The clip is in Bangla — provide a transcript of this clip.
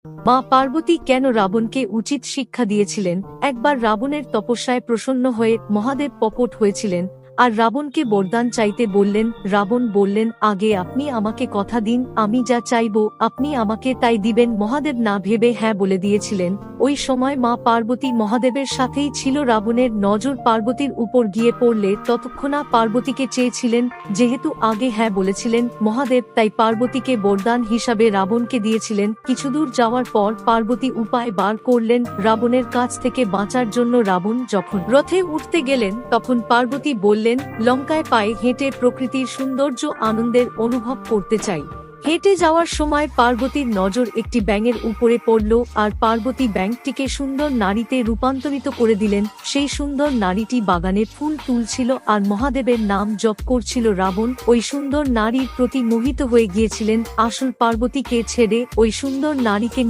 মা পার্বতী কেন রাবণকে উচিত শিক্ষা দিয়েছিলেন? একবার রাবণের তপস্যায় প্রসন্ন হয়ে মহাদেব প্রকট হয়েছিলেন আর রাবণকে বরদান চাইতে বললেন। রাবণ বললেন, আগে আপনি আমাকে কথা দিন, আমি যা চাইব আপনি আমাকে তাই দিবেন। মহাদেব না ভেবে হ্যাঁ বলে দিয়েছিলেন। ওই সময় মা পার্বতী মহাদেবের সাথেই ছিল। রাবণের নজর পার্বতীর উপর গিয়ে পড়লে ততক্ষণা পার্বতীকে চেয়েছিলেন। যেহেতু আগে হ্যাঁ বলেছিলেন মহাদেব, তাই পার্বতীকে বরদান হিসাবে রাবণকে দিয়েছিলেন। কিছুদূর যাওয়ার পর পার্বতী উপায় বার করলেন রাবণের কাছ থেকে বাঁচার জন্য। রাবণ যখন রথে উঠতে গেলেন তখন পার্বতী বললেন, লঙ্কায় পায়ে হেঁটে প্রকৃতির সৌন্দর্য আনন্দের অনুভব করতে চাই। হেঁটে যাওয়ার সময় পার্বতীর নজর একটি ব্যাঙের উপরে পড়ল আর পার্বতী ব্যাঙটিকে সুন্দর নারীতে রূপান্তরিত করে দিলেন। সেই সুন্দর নারীটি বাগানে ফুল তুলছিল আর মহাদেবের নাম জপ করছিল। রাবণ ওই সুন্দর নারীর প্রতি মোহিত হয়ে গিয়েছিলেন। আসল পার্বতীকে ছেড়ে ওই সুন্দর নারীকে